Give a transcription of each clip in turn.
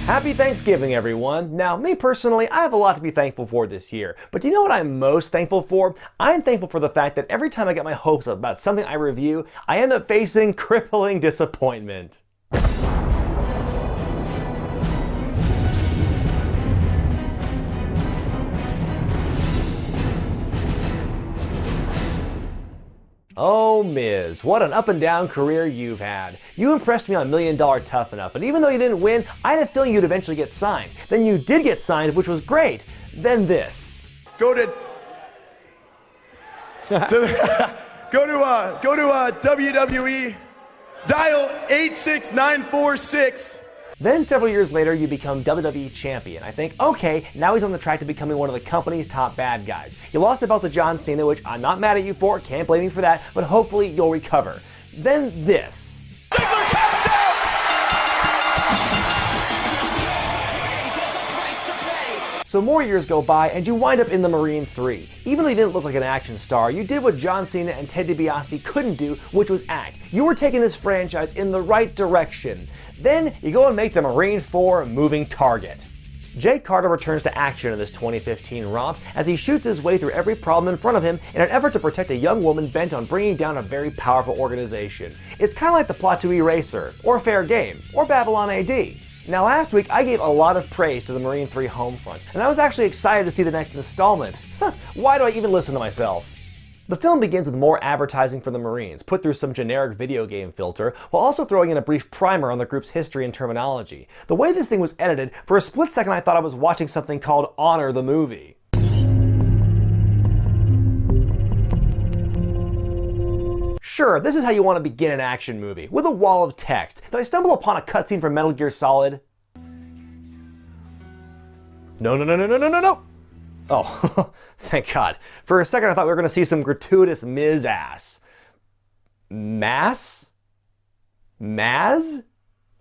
Happy Thanksgiving, everyone. Now, me personally, I have a lot to be thankful for this year. But do you know what I'm most thankful for? I'm thankful for the fact that every time I get my hopes up about something I review, I end up facing crippling disappointment. Oh, Miz, what an up and down career you've had. You impressed me on $1 Million Tough Enough, and even though you didn't win, I had a feeling you'd eventually get signed. Then you did get signed, which was great. Then this. Go to WWE, dial 86946. Then several years later, you become WWE Champion. I think, okay, now he's on the track to becoming one of the company's top bad guys. You lost the belt to John Cena, which I'm not mad at you for, can't blame you for that, but hopefully you'll recover. Then this. Ziggler taps out! So more years go by, and you wind up in the Marine 3. Even though you didn't look like an action star, you did what John Cena and Ted DiBiase couldn't do, which was act. You were taking this franchise in the right direction. Then you go and make the Marine 4 moving target. Jake Carter returns to action in this 2015 romp as he shoots his way through every problem in front of him in an effort to protect a young woman bent on bringing down a very powerful organization. It's kind of like the plot to Eraser, or Fair Game, or Babylon AD. Now last week I gave a lot of praise to the Marine 3 Homefront, and I was actually excited to see the next installment. Why do I even listen to myself? The film begins with more advertising for the Marines, put through some generic video game filter, while also throwing in a brief primer on the group's history and terminology. The way this thing was edited, for a split second I thought I was watching something called Honor the Movie. Sure, this is how you want to begin an action movie, with a wall of text. Did I stumble upon a cutscene from Metal Gear Solid? No. Oh, thank God. For a second I thought we were going to see some gratuitous Miz ass. Maz?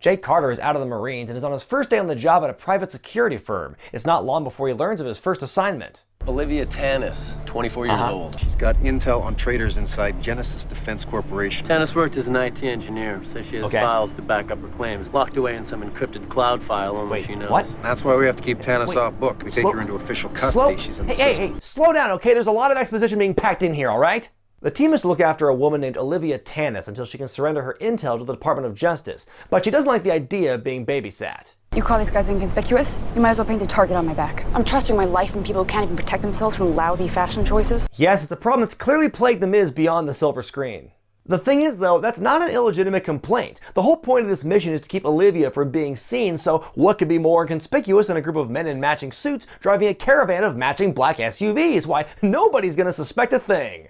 Jake Carter is out of the Marines and is on his first day on the job at a private security firm. It's not long before he learns of his first assignment. Olivia Tannis, 24 years old. She's got intel on traders inside Genesis Defense Corporation. Tannis worked as an IT engineer, so she has files to back up her claims. Locked away in some encrypted cloud file, only she knows. What? That's why we have to keep Tannis off book. We take her into official custody. She's in the system. Hey, slow down, okay? There's a lot of exposition being packed in here, all right? The team is to look after a woman named Olivia Tannis until she can surrender her intel to the Department of Justice, but she doesn't like the idea of being babysat. You call these guys inconspicuous? You might as well paint a target on my back. I'm trusting my life in people who can't even protect themselves from lousy fashion choices. Yes, it's a problem that's clearly plagued The Miz beyond the silver screen. The thing is, though, that's not an illegitimate complaint. The whole point of this mission is to keep Olivia from being seen, so what could be more inconspicuous than a group of men in matching suits driving a caravan of matching black SUVs? Why, nobody's gonna suspect a thing.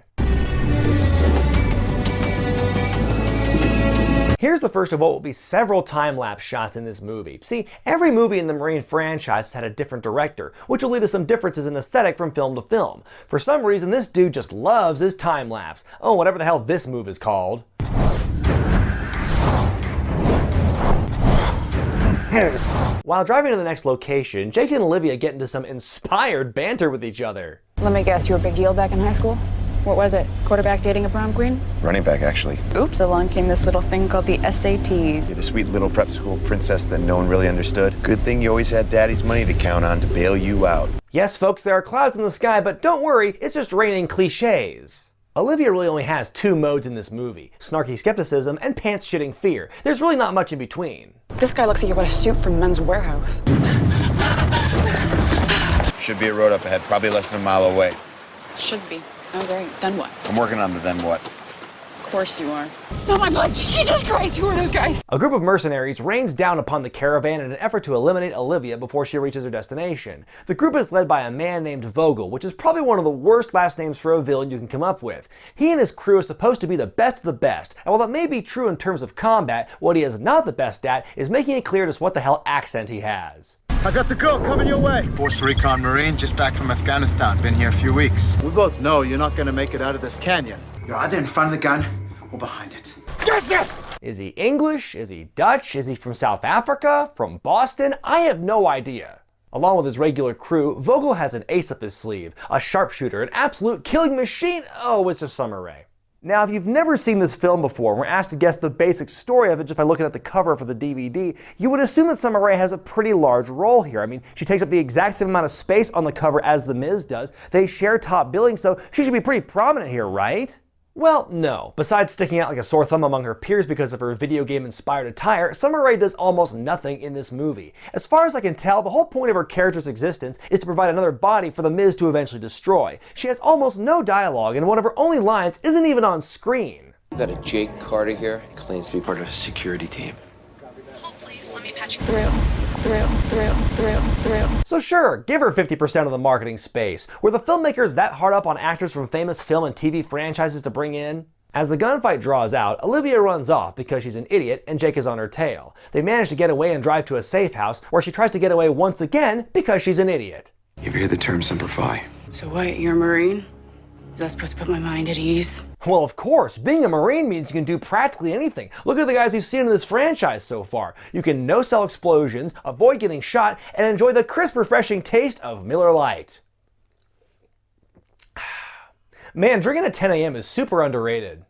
Here's the first of what will be several time-lapse shots in this movie. See, every movie in the Marine franchise has had a different director, which will lead to some differences in aesthetic from film to film. For some reason, this dude just loves his time-lapse. Oh, whatever the hell this move is called. While driving to the next location, Jake and Olivia get into some inspired banter with each other. Let me guess, you were a big deal back in high school? What was it? Quarterback dating a prom queen? Running back, actually. Oops, along came this little thing called the SATs. You're the sweet little prep school princess that no one really understood. Good thing you always had daddy's money to count on to bail you out. Yes, folks, there are clouds in the sky, but don't worry, it's just raining cliches. Olivia really only has two modes in this movie, snarky skepticism and pants-shitting fear. There's really not much in between. This guy looks like he bought a suit from Men's Warehouse. Should be a road up ahead, probably less than a mile away. Should be. Oh, great. Then what? I'm working on the then what. Of course you are. It's not my blood. Jesus Christ, who are those guys? A group of mercenaries rains down upon the caravan in an effort to eliminate Olivia before she reaches her destination. The group is led by a man named Vogel, which is probably one of the worst last names for a villain you can come up with. He and his crew are supposed to be the best of the best, and while that may be true in terms of combat, what he is not the best at is making it clear just what the hell accent he has. I got the girl coming your way. Force Recon Marine, just back from Afghanistan. Been here a few weeks. We both know you're not gonna make it out of this canyon. You're either in front of the gun or behind it. Yes! Is he English? Is he Dutch? Is he from South Africa? From Boston? I have no idea. Along with his regular crew, Vogel has an ace up his sleeve, a sharpshooter, an absolute killing machine. Oh, it's a Summer Rae. Now, if you've never seen this film before and were asked to guess the basic story of it just by looking at the cover for the DVD, you would assume that Summer Rae has a pretty large role here. I mean, she takes up the exact same amount of space on the cover as The Miz does. They share top billing, so she should be pretty prominent here, right? Well, no. Besides sticking out like a sore thumb among her peers because of her video game-inspired attire, Summer Rae does almost nothing in this movie. As far as I can tell, the whole point of her character's existence is to provide another body for The Miz to eventually destroy. She has almost no dialogue, and one of her only lines isn't even on screen. We got a Jake Carter here. He claims to be part of a security team. Hold please, let me patch you through. So sure, give her 50% of the marketing space. Were the filmmakers that hard up on actors from famous film and TV franchises to bring in? As the gunfight draws out, Olivia runs off because she's an idiot and Jake is on her tail. They manage to get away and drive to a safe house where she tries to get away once again because she's an idiot. You ever hear the term Semper Fi? So what, you're a Marine? Is that supposed to put my mind at ease? Well, of course. Being a Marine means you can do practically anything. Look at the guys you've seen in this franchise so far. You can no-sell explosions, avoid getting shot, and enjoy the crisp, refreshing taste of Miller Lite. Man, drinking at 10 a.m. is super underrated.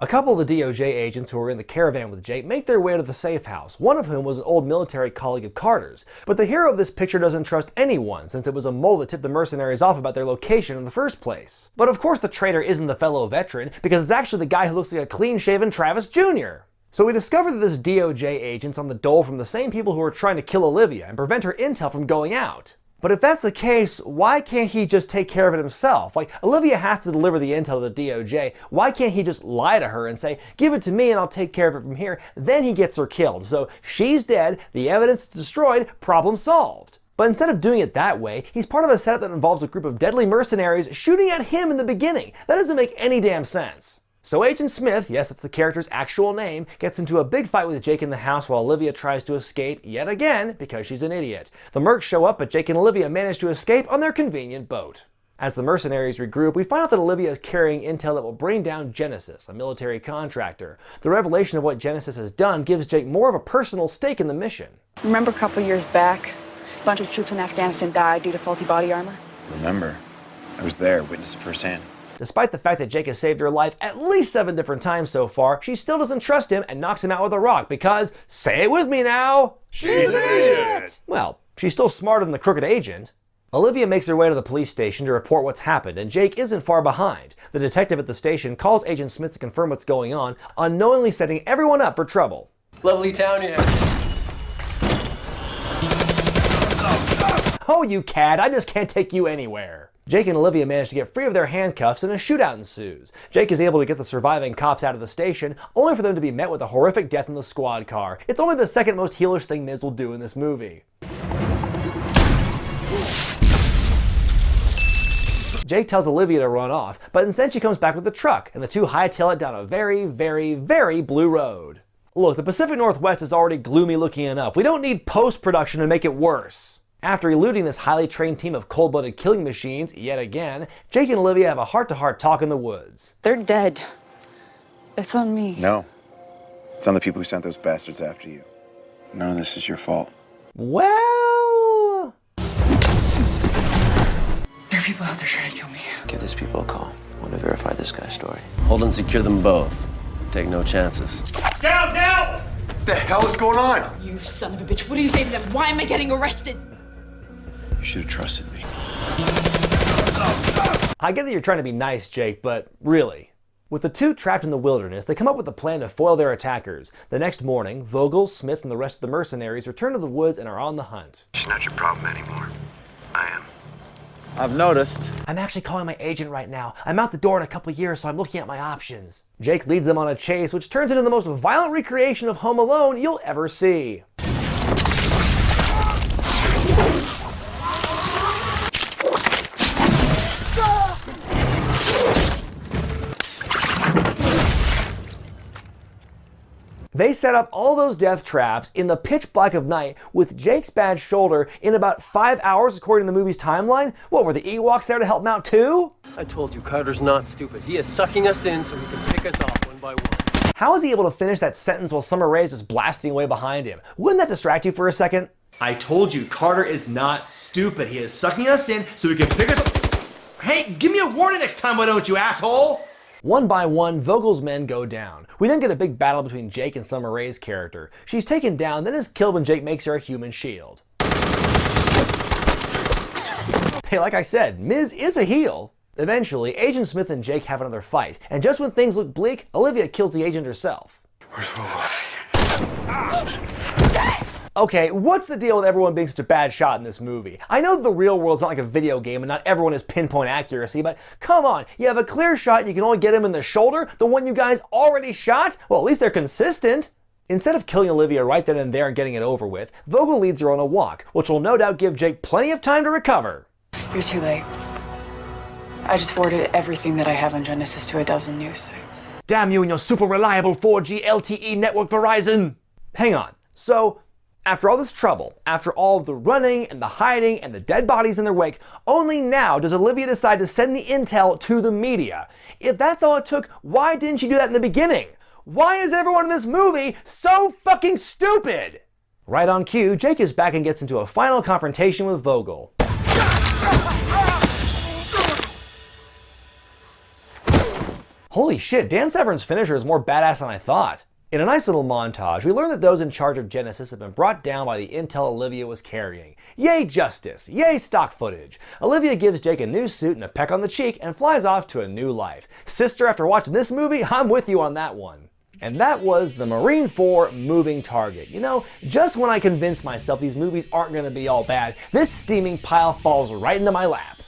A couple of the DOJ agents who were in the caravan with Jake make their way to the safe house, one of whom was an old military colleague of Carter's. But the hero of this picture doesn't trust anyone, since it was a mole that tipped the mercenaries off about their location in the first place. But of course the traitor isn't the fellow veteran, because it's actually the guy who looks like a clean-shaven Travis Jr. So we discover that this DOJ agent's on the dole from the same people who are trying to kill Olivia and prevent her intel from going out. But if that's the case, why can't he just take care of it himself? Like, Olivia has to deliver the intel to the DOJ. Why can't he just lie to her and say, give it to me and I'll take care of it from here? Then he gets her killed. So she's dead, the evidence is destroyed, problem solved. But instead of doing it that way, he's part of a setup that involves a group of deadly mercenaries shooting at him in the beginning. That doesn't make any damn sense. So Agent Smith, yes, that's the character's actual name, gets into a big fight with Jake in the house while Olivia tries to escape yet again because she's an idiot. The mercs show up, but Jake and Olivia manage to escape on their convenient boat. As the mercenaries regroup, we find out that Olivia is carrying intel that will bring down Genesis, a military contractor. The revelation of what Genesis has done gives Jake more of a personal stake in the mission. Remember a couple years back, a bunch of troops in Afghanistan died due to faulty body armor? Remember. I was there, witnessed it firsthand. Despite the fact that Jake has saved her life at least 7 different times so far, she still doesn't trust him and knocks him out with a rock because, say it with me now, she's an idiot! Well, she's still smarter than the crooked agent. Olivia makes her way to the police station to report what's happened, and Jake isn't far behind. The detective at the station calls Agent Smith to confirm what's going on, unknowingly setting everyone up for trouble. Lovely town you have. Oh, you cad, I just can't take you anywhere. Jake and Olivia manage to get free of their handcuffs and a shootout ensues. Jake is able to get the surviving cops out of the station, only for them to be met with a horrific death in the squad car. It's only the second most heelish thing Miz will do in this movie. Jake tells Olivia to run off, but instead she comes back with the truck, and the two hightail it down a very, very, very blue road. Look, the Pacific Northwest is already gloomy looking enough. We don't need post-production to make it worse. After eluding this highly trained team of cold-blooded killing machines yet again, Jake and Olivia have a heart-to-heart talk in the woods. They're dead. It's on me. No. It's on the people who sent those bastards after you. None of this is your fault. Well... There are people out there trying to kill me. Give these people a call. I want to verify this guy's story. Hold and secure them both. Take no chances. Down, down! What the hell is going on? You son of a bitch, what do you say to them? Why am I getting arrested? You should have trusted me. I get that you're trying to be nice, Jake, but really. With the two trapped in the wilderness, they come up with a plan to foil their attackers. The next morning, Vogel, Smith, and the rest of the mercenaries return to the woods and are on the hunt. She's not your problem anymore. I am. I've noticed. I'm actually calling my agent right now. I'm out the door in a couple years, so I'm looking at my options. Jake leads them on a chase, which turns into the most violent recreation of Home Alone you'll ever see. They set up all those death traps in the pitch black of night with Jake's bad shoulder in about 5 hours according to the movie's timeline. What, were the Ewoks there to help him out too? I told you, Carter's not stupid. He is sucking us in so he can pick us off one by one. How is he able to finish that sentence while Summer Rae's just blasting away behind him? Wouldn't that distract you for a second? I told you, Carter is not stupid. He is sucking us in so he can pick us up. Hey, give me a warning next time, why don't you, asshole? One by one, Vogel's men go down. We then get a big battle between Jake and Summer Rae's character. She's taken down, then is killed when Jake makes her a human shield. Hey, like I said, Miz is a heel. Eventually, Agent Smith and Jake have another fight, and just when things look bleak, Olivia kills the agent herself. Where's Vogel? Okay, what's the deal with everyone being such a bad shot in this movie? I know the real world's not like a video game and not everyone has pinpoint accuracy, but come on, you have a clear shot and you can only get him in the shoulder, the one you guys already shot? Well, at least they're consistent. Instead of killing Olivia right then and there and getting it over with, Vogel leads her on a walk, which will no doubt give Jake plenty of time to recover. You're too late. I just forwarded everything that I have on Genesis to a dozen news sites. Damn you and your super reliable 4G LTE network Verizon! Hang on, so after all this trouble, after all of the running and the hiding and the dead bodies in their wake, only now does Olivia decide to send the intel to the media. If that's all it took, why didn't she do that in the beginning? Why is everyone in this movie so fucking stupid? Right on cue, Jake is back and gets into a final confrontation with Vogel. Holy shit, Dan Severn's finisher is more badass than I thought. In a nice little montage, we learn that those in charge of Genesis have been brought down by the intel Olivia was carrying. Yay justice, yay stock footage. Olivia gives Jake a new suit and a peck on the cheek and flies off to a new life. Sister, after watching this movie, I'm with you on that one. And that was the Marine 4 Moving Target. You know, just when I convinced myself these movies aren't going to be all bad, this steaming pile falls right into my lap.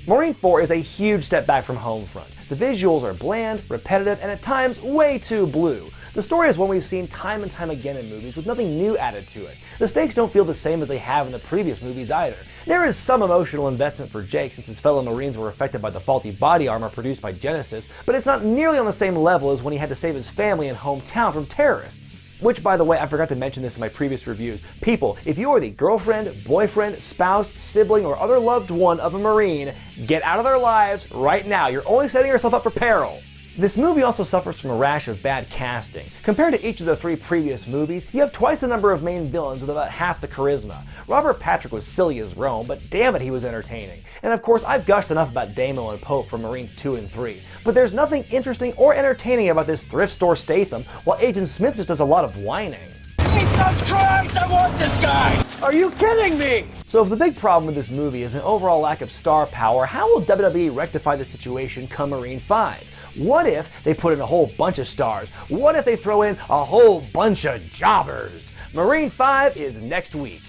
Marine 4 is a huge step back from Homefront. The visuals are bland, repetitive, and at times way too blue. The story is one we've seen time and time again in movies with nothing new added to it. The stakes don't feel the same as they have in the previous movies either. There is some emotional investment for Jake since his fellow Marines were affected by the faulty body armor produced by Genesis, but it's not nearly on the same level as when he had to save his family and hometown from terrorists. Which, by the way, I forgot to mention this in my previous reviews. People, if you are the girlfriend, boyfriend, spouse, sibling, or other loved one of a Marine, get out of their lives right now. You're only setting yourself up for peril. This movie also suffers from a rash of bad casting. Compared to each of the 3 previous movies, you have twice the number of main villains with about half the charisma. Robert Patrick was silly as Rome, but damn it, he was entertaining. And of course, I've gushed enough about Damo and Pope from Marines 2 and 3, but there's nothing interesting or entertaining about this thrift store Statham, while Agent Smith just does a lot of whining. Jesus Christ, I want this guy! Are you kidding me? So if the big problem with this movie is an overall lack of star power, how will WWE rectify the situation come Marine 5? What if they put in a whole bunch of stars? What if they throw in a whole bunch of jobbers? Marine 5 is next week.